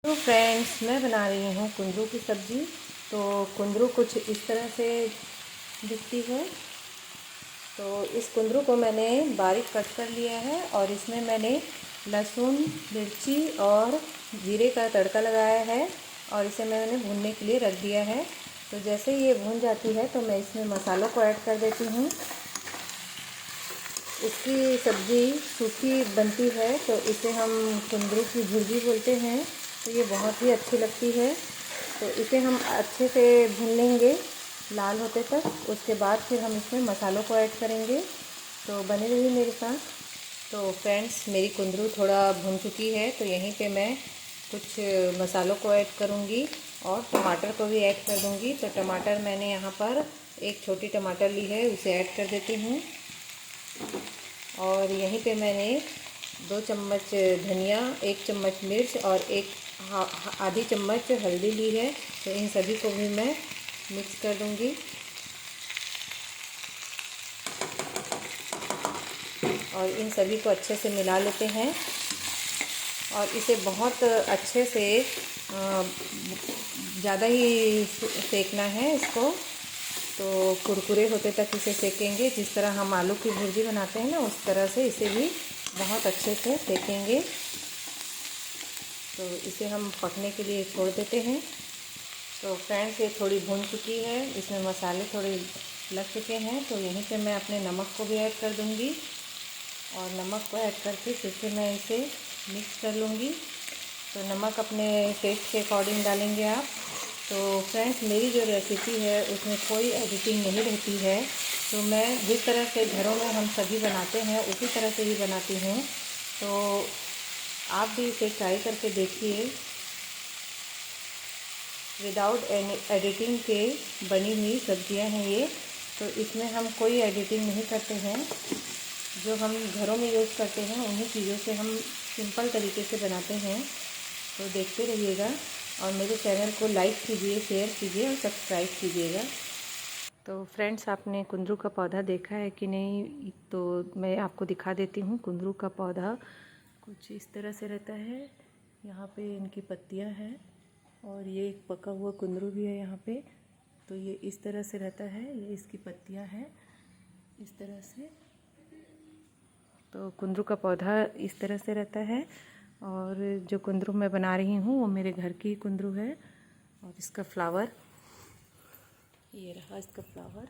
तो फ्रेंड्स, मैं बना रही हूँ कुंदरू की सब्ज़ी। तो कुंदरू कुछ इस तरह से दिखती है। तो इस कुंदरू को मैंने बारीक कट कर लिया है और इसमें मैंने लहसुन, मिर्ची और जीरे का तड़का लगाया है और इसे मैंने भूनने के लिए रख दिया है। तो जैसे ये भून जाती है तो मैं इसमें मसालों को ऐड कर देती हूँ। इसकी सब्ज़ी सूखी बनती है तो इसे हम कुंदरू की भुर्जी बोलते हैं। तो ये बहुत ही अच्छी लगती है। तो इसे हम अच्छे से भून लेंगे लाल होते तक। उसके बाद फिर हम इसमें मसालों को ऐड करेंगे। तो बने रहिए मेरे साथ। तो फ्रेंड्स, मेरी कुंदरू थोड़ा भून चुकी है तो यहीं पे मैं कुछ मसालों को ऐड करूँगी और टमाटर को भी ऐड कर दूँगी। तो टमाटर मैंने यहाँ पर एक छोटी टमाटर ली है, उसे ऐड कर देती हूँ। और यहीं पे मैंने 2 चम्मच धनिया, 1 चम्मच मिर्च और आधी चम्मच हल्दी ली है। तो इन सभी को भी मैं मिक्स कर दूंगी और इन सभी को अच्छे से मिला लेते हैं। और इसे बहुत अच्छे से ज़्यादा ही सेकना है इसको। तो कुरकुरे होते तक इसे सेकेंगे। जिस तरह हम आलू की भुर्जी बनाते हैं ना, उस तरह से इसे भी बहुत अच्छे से सेकेंगे। तो इसे हम पकने के लिए छोड़ देते हैं। तो फ्रेंड्स, ये थोड़ी भून चुकी है, इसमें मसाले थोड़े लग चुके हैं। तो यहीं पे मैं अपने नमक को भी ऐड कर दूंगी और नमक को ऐड करके फिर से मैं इसे मिक्स कर लूँगी। तो नमक अपने टेस्ट के अकॉर्डिंग डालेंगे आप। तो फ्रेंड्स, मेरी जो रेसिपी है उसमें कोई एडिटिंग नहीं रहती है। तो मैं जिस तरह से घरों में हम सभी बनाते हैं उसी तरह से ही बनाती हूँ। तो आप भी इसे ट्राई करके देखिए। विदाउट एनी एडिटिंग के बनी हुई सब्जियां हैं ये। तो इसमें हम कोई एडिटिंग नहीं करते हैं। जो हम घरों में यूज़ करते हैं उन्हीं चीज़ों से हम सिंपल तरीके से बनाते हैं। तो देखते रहिएगा और मेरे चैनल को लाइक कीजिए, शेयर कीजिए और सब्सक्राइब कीजिएगा। तो फ्रेंड्स, आपने कुंदरू का पौधा देखा है कि नहीं? तो मैं आपको दिखा देती हूँ। कुंदरू का पौधा कुछ इस तरह से रहता है। यहाँ पे इनकी पत्तियाँ हैं और ये एक पका हुआ कुंदरू भी है यहाँ पे। तो ये इस तरह से रहता है, ये इसकी पत्तियाँ हैं इस तरह से। तो कुंदरू का पौधा इस तरह से रहता है। और जो कुंदरू मैं बना रही हूँ वो मेरे घर की कुंदरू है। और इसका फ्लावर, ये रहा इसका फ्लावर।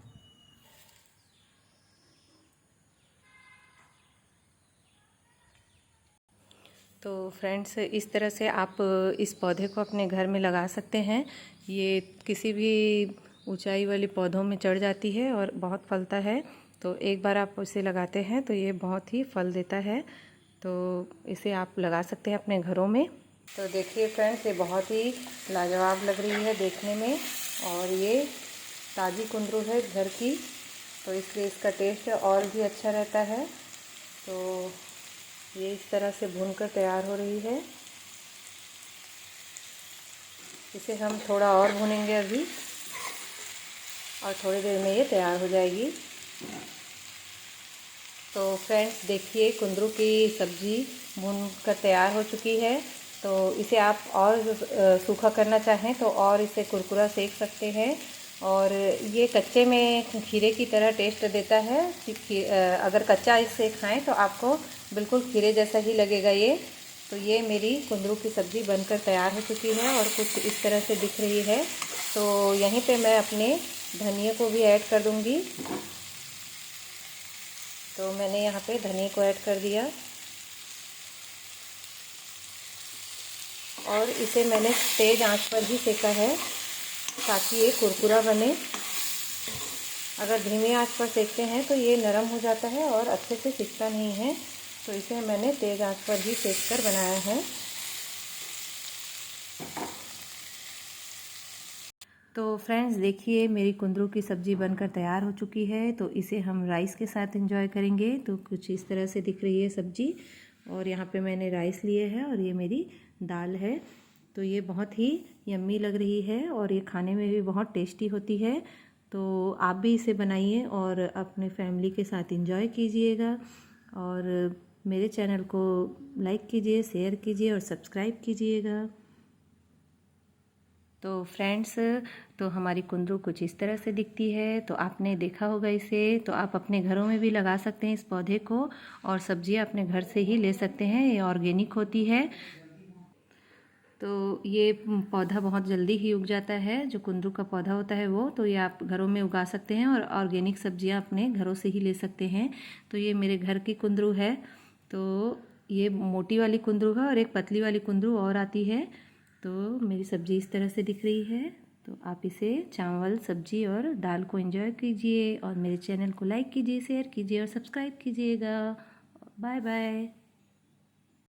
तो फ्रेंड्स, इस तरह से आप इस पौधे को अपने घर में लगा सकते हैं। ये किसी भी ऊंचाई वाली पौधों में चढ़ जाती है और बहुत फलता है। तो एक बार आप इसे लगाते हैं तो ये बहुत ही फल देता है। तो इसे आप लगा सकते हैं अपने घरों में। तो देखिए फ्रेंड्स, ये बहुत ही लाजवाब लग रही है देखने में। और ये ताज़ी कुंदरू है घर की, तो इसलिए इसका टेस्ट और भी अच्छा रहता है। तो ये इस तरह से भूनकर तैयार हो रही है। इसे हम थोड़ा और भूनेंगे अभी और थोड़ी देर में ये तैयार हो जाएगी। तो फ्रेंड्स, देखिए कुंदरू की सब्ज़ी भूनकर तैयार हो चुकी है। तो इसे आप और सूखा करना चाहें तो और इसे कुरकुरा सेक सकते हैं। और ये कच्चे में खीरे की तरह टेस्ट देता है। अगर कच्चा इसे खाएं तो आपको बिल्कुल खीरे जैसा ही लगेगा ये। तो ये मेरी कुंदरू की सब्ज़ी बनकर तैयार हो चुकी है और कुछ इस तरह से दिख रही है। तो यहीं पे मैं अपने धनिया को भी ऐड कर दूँगी। तो मैंने यहाँ पे धनिया को ऐड कर दिया और इसे मैंने तेज़ आंच पर ही सेका है ताकि ये कुरकुरा बने। अगर धीमी आंच पर सेकते हैं तो ये नरम हो जाता है और अच्छे से सिकता नहीं है। तो इसे मैंने तेज़ आंच पर ही सेक कर बनाया है। तो फ्रेंड्स, देखिए मेरी कुंदरू की सब्ज़ी बनकर तैयार हो चुकी है। तो इसे हम राइस के साथ एंजॉय करेंगे। तो कुछ इस तरह से दिख रही है सब्ज़ी। और यहाँ पे मैंने राइस लिए हैं और ये मेरी दाल है। तो ये बहुत ही यम्मी लग रही है और ये खाने में भी बहुत टेस्टी होती है। तो आप भी इसे बनाइए और अपने फैमिली के साथ एंजॉय कीजिएगा। और मेरे चैनल को लाइक कीजिए, शेयर कीजिए और सब्सक्राइब कीजिएगा। तो फ्रेंड्स, तो हमारी कुंदरू कुछ इस तरह से दिखती है। तो आपने देखा होगा इसे, तो आप अपने घरों में भी लगा सकते हैं इस पौधे को, और सब्जियां अपने घर से ही ले सकते हैं। ये ऑर्गेनिक होती है। तो ये पौधा बहुत जल्दी ही उग जाता है, जो कुंदरू का पौधा होता है वो। तो ये आप घरों में उगा सकते हैं और ऑर्गेनिक सब्जियां अपने घरों से ही ले सकते हैं। तो ये मेरे घर की कुंदरू है। तो ये मोटी वाली कुंदरू है और एक पतली वाली कुंदरू और आती है। तो मेरी सब्ज़ी इस तरह से दिख रही है। तो आप इसे चावल, सब्जी और दाल को एंजॉय कीजिए, और मेरे चैनल को लाइक कीजिए, शेयर कीजिए और सब्सक्राइब कीजिएगा। Bye bye.